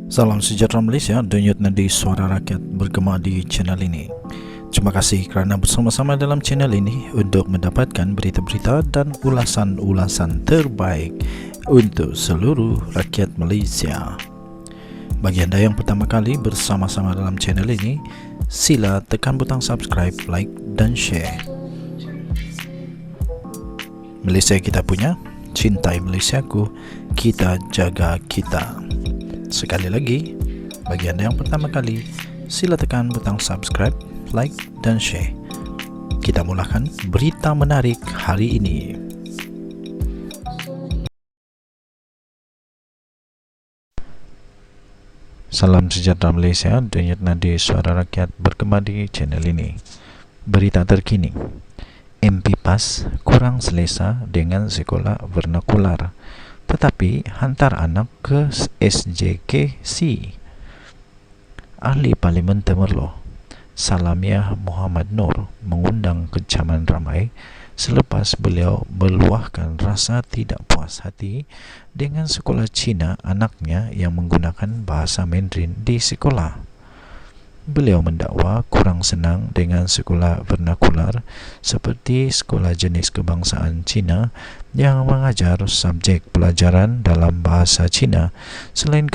Salam sejahtera Malaysia, denyut nadi suara rakyat bergema di channel ini. Terima kasih kerana bersama-sama dalam channel ini untuk mendapatkan berita-berita dan ulasan-ulasan terbaik untuk seluruh rakyat Malaysia. Bagi anda yang pertama kali bersama-sama dalam channel ini, sila tekan butang subscribe, like dan share. Malaysia kita punya, cintai Malaysiaku, kita jaga kita. Sekali lagi, bagi anda yang pertama kali, sila tekan butang subscribe, like dan share. Kita mulakan berita menarik hari ini. Salam sejahtera Malaysia, denyut nadi suara rakyat bergema di channel ini. Berita terkini, MP PAS kurang selesa dengan sekolah vernakular, tetapi hantar anak ke SJKC. Ahli Parlimen Temerloh, Salamiah Muhammad Noor, mengundang kecaman ramai selepas beliau meluahkan rasa tidak puas hati dengan sekolah Cina anaknya yang menggunakan bahasa Mandarin di sekolah. Beliau mendakwa kurang senang dengan sekolah vernakular seperti sekolah jenis kebangsaan Cina yang mengajar subjek pelajaran dalam bahasa Cina, selain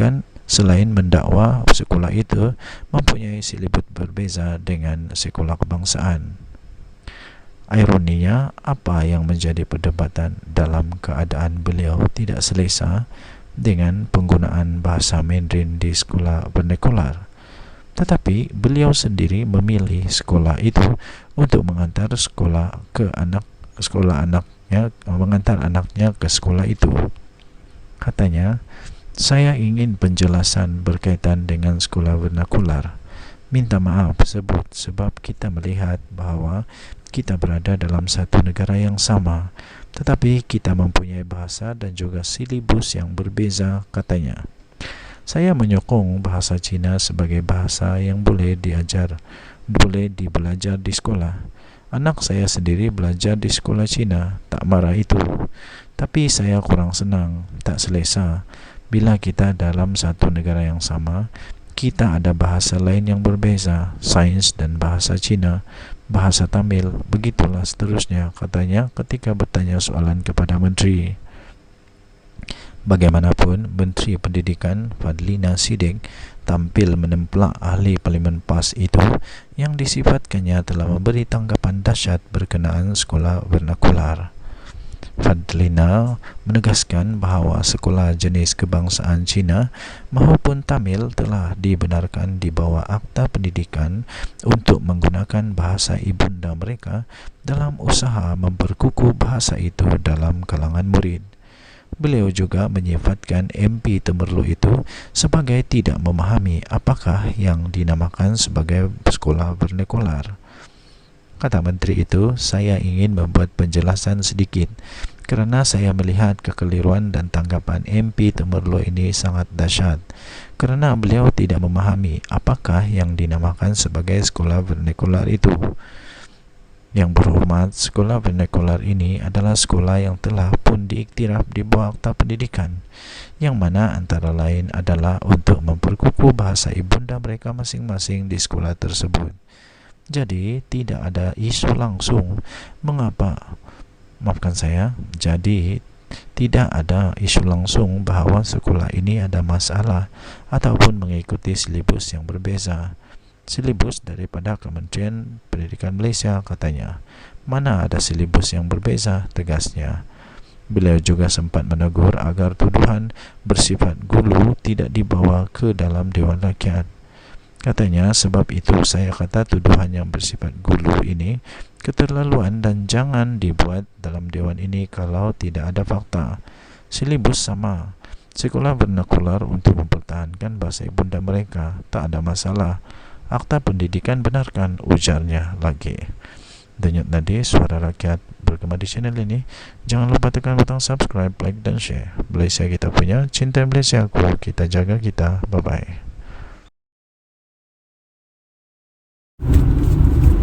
mendakwa sekolah itu mempunyai silibus berbeza dengan sekolah kebangsaan. Ironinya, apa yang menjadi perdebatan dalam keadaan beliau tidak selesa dengan penggunaan bahasa Mandarin di sekolah vernakular, tetapi beliau sendiri memilih sekolah itu untuk mengantar anaknya ke sekolah itu. Katanya, saya ingin penjelasan berkaitan dengan sekolah vernakular. Minta maaf sebab kita melihat bahawa kita berada dalam satu negara yang sama, tetapi kita mempunyai bahasa dan juga silibus yang berbeza, katanya. Saya menyokong bahasa Cina sebagai bahasa yang boleh dibelajar di sekolah. Anak saya sendiri belajar di sekolah Cina, tak marah itu. Tapi saya kurang senang, tak selesa. Bila kita dalam satu negara yang sama, kita ada bahasa lain yang berbeza, sains dan bahasa Cina, bahasa Tamil, begitulah seterusnya, katanya ketika bertanya soalan kepada Menteri. Bagaimanapun, Menteri Pendidikan Fadlina Siddiq tampil menemplak ahli Parlimen PAS itu yang disifatkannya telah memberi tanggapan dahsyat berkenaan sekolah vernakular. Fadlina menegaskan bahawa sekolah jenis kebangsaan Cina maupun Tamil telah dibenarkan di bawah Akta Pendidikan untuk menggunakan bahasa ibunda mereka dalam usaha memperkukuh bahasa itu dalam kalangan murid. Beliau juga menyifatkan MP Temerloh itu sebagai tidak memahami apakah yang dinamakan sebagai sekolah vernakular. Kata menteri itu, saya ingin membuat penjelasan sedikit kerana saya melihat kekeliruan dan tanggapan MP Temerloh ini sangat dahsyat kerana beliau tidak memahami apakah yang dinamakan sebagai sekolah vernakular itu. Yang berhormat, sekolah vernakular ini adalah sekolah yang telah pun diiktiraf di bawah Akta Pendidikan, yang mana antara lain adalah untuk memperkukuh bahasa ibunda mereka masing-masing di sekolah tersebut. Jadi, tidak ada isu langsung tidak ada isu langsung bahawa sekolah ini ada masalah ataupun mengikuti silibus yang berbeza. Silibus daripada Kementerian Pendidikan Malaysia, katanya. Mana ada silibus yang berbeza, tegasnya. Beliau juga sempat menegur agar tuduhan bersifat gulu tidak dibawa ke dalam Dewan Rakyat. Katanya, sebab itu saya kata tuduhan yang bersifat gulu ini keterlaluan dan jangan dibuat dalam Dewan ini kalau tidak ada fakta. Silibus sama. Sekolah vernakular untuk mempertahankan bahasa ibunda mereka, tak ada masalah. Akta Pendidikan benarkan, ujarnya lagi. Denyut nadi suara rakyat bergema di channel ini. Jangan lupa tekan butang subscribe, like dan share. Malaysia kita punya, cinta Malaysiaku, kita jaga kita. Bye-bye.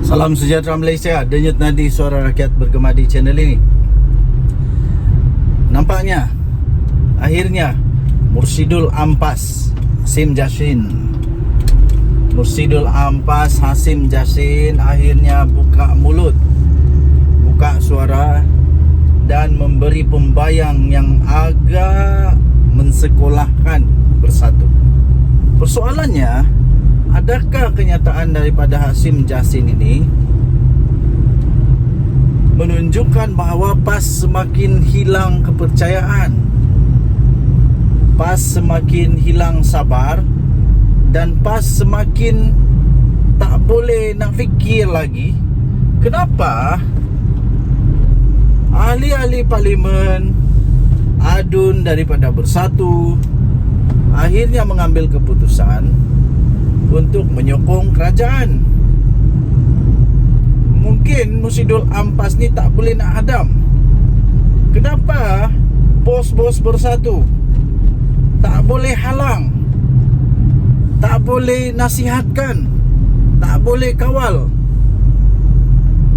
Salam sejahtera Malaysia, denyut nadi suara rakyat bergema di channel ini. Nampaknya akhirnya Mursyidul Ampas Hasim Jasin. Mursidul Ampas Hasim Jasin akhirnya buka mulut, buka suara dan memberi pembayang yang agak mensekolahkan Bersatu. Persoalannya, adakah kenyataan daripada Hasim Jasin ini menunjukkan bahawa PAS semakin hilang kepercayaan, PAS semakin hilang sabar, dan PAS semakin tak boleh nak fikir lagi? Kenapa ahli-ahli parlimen, adun daripada Bersatu akhirnya mengambil keputusan untuk menyokong kerajaan? Mungkin Mursidul Ampas ni tak boleh nak hadam. Kenapa bos-bos Bersatu tak boleh halang, tak boleh nasihatkan, tak boleh kawal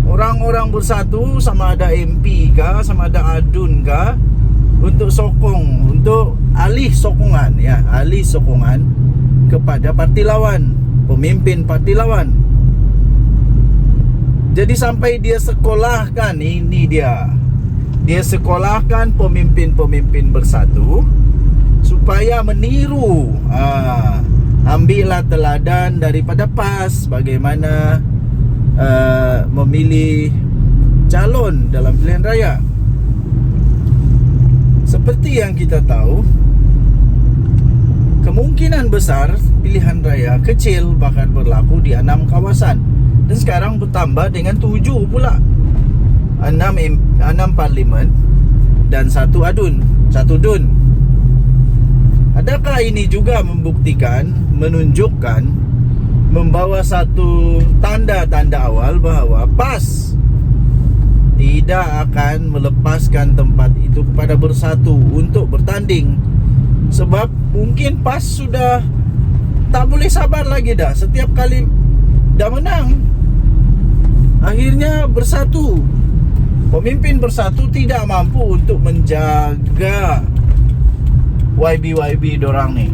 orang-orang Bersatu, sama ada MP kah, sama ada adun kah, untuk sokong, untuk alih sokongan, ya, alih sokongan kepada parti lawan, pemimpin parti lawan. Jadi sampai dia sekolahkan, ini dia sekolahkan pemimpin-pemimpin Bersatu supaya meniru, ambillah teladan daripada PAS bagaimana memilih calon dalam pilihan raya. Seperti yang kita tahu, kemungkinan besar pilihan raya kecil bahkan berlaku di 6 kawasan, dan sekarang bertambah dengan 7 pula. 6 parlimen dan 1 adun, 1 dun. Adakah ini juga membuktikan, menunjukkan, membawa satu tanda-tanda awal bahawa PAS tidak akan melepaskan tempat itu kepada Bersatu untuk bertanding? Sebab mungkin PAS sudah tak boleh sabar lagi dah. Setiap kali dah menang, akhirnya Bersatu, pemimpin Bersatu tidak mampu untuk menjaga YB dorang ni.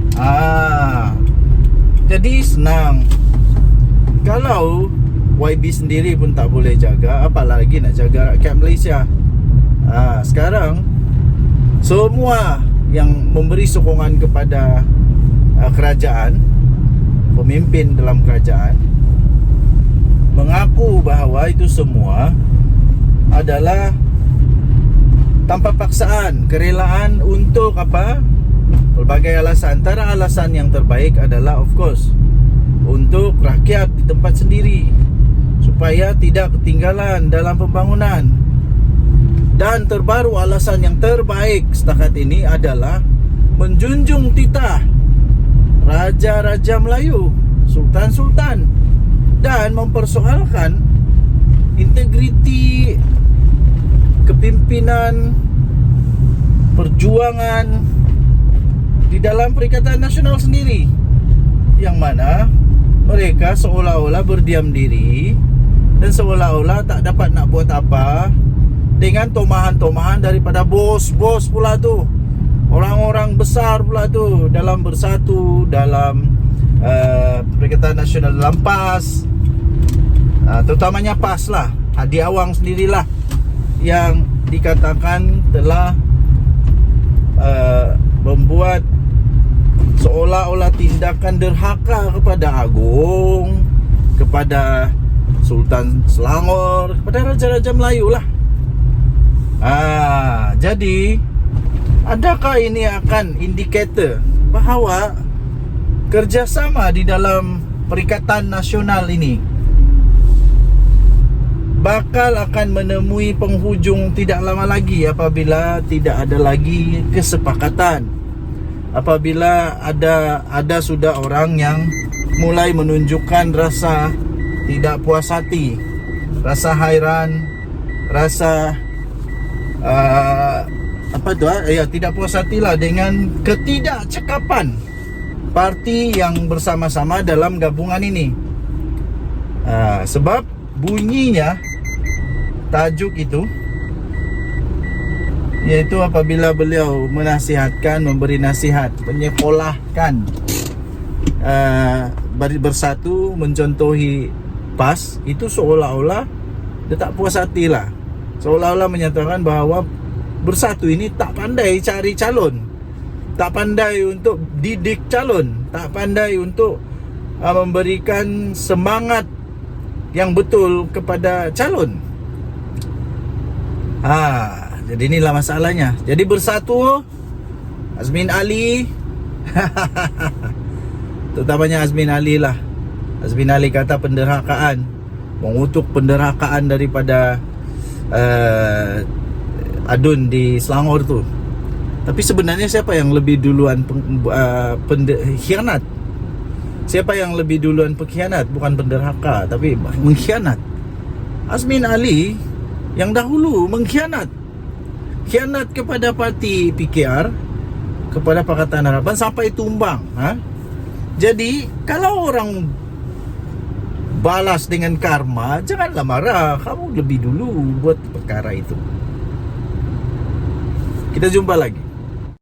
Jadi senang. Kalau YB sendiri pun tak boleh jaga, apalagi nak jaga rakyat Malaysia. Sekarang semua yang memberi sokongan kepada kerajaan, pemimpin dalam kerajaan, mengaku bahawa itu semua adalah tanpa paksaan, kerelaan untuk apa? Pelbagai alasan. Antara alasan yang terbaik adalah of course untuk rakyat di tempat sendiri, supaya tidak ketinggalan dalam pembangunan. Dan terbaru, alasan yang terbaik setakat ini adalah menjunjung titah Raja-Raja Melayu, Sultan-Sultan, dan mempersoalkan integriti kepimpinan perjuangan di dalam Perikatan Nasional sendiri, yang mana mereka seolah-olah berdiam diri dan seolah-olah tak dapat nak buat apa dengan tomahan-tomahan daripada bos-bos pula tu, orang-orang besar pula tu dalam Bersatu, dalam Perikatan Nasional, dalam PAS, terutamanya PAS lah. Hadi Awang sendirilah yang dikatakan telah membuat seolah-olah tindakan derhaka kepada Agong, kepada Sultan Selangor, kepada Raja-Raja Melayu lah. Jadi adakah ini akan indikator bahawa kerjasama di dalam Perikatan Nasional ini bakal akan menemui penghujung tidak lama lagi apabila tidak ada lagi kesepakatan, apabila ada sudah orang yang mulai menunjukkan rasa tidak puas hati, rasa hairan, rasa tidak puas hati lah dengan ketidakcekapan parti yang bersama-sama dalam gabungan ini. Sebab bunyinya tajuk itu, iaitu apabila beliau menasihatkan, memberi nasihat, menyekolahkan bersatu mencontohi PAS, itu seolah-olah dia tak puas hati lah. Seolah-olah menyatakan bahawa bersatu ini tak pandai cari calon, tak pandai untuk didik calon, tak pandai untuk memberikan semangat yang betul kepada calon. Jadi inilah masalahnya. Jadi bersatu, Azmin Ali terutamanya Azmin Ali lah. Azmin Ali kata penderhakaan, mengutuk penderhakaan daripada Adun di Selangor tu. Tapi sebenarnya siapa yang lebih duluan khianat? Siapa yang lebih duluan pengkhianat? Bukan penderhaka, tapi mengkhianat. Azmin Ali yang dahulu mengkhianat. Khianat kepada parti PKR, kepada Pakatan Harapan sampai tumbang. Jadi kalau orang balas dengan karma, janganlah marah. Kamu lebih dulu buat perkara itu. Kita jumpa lagi.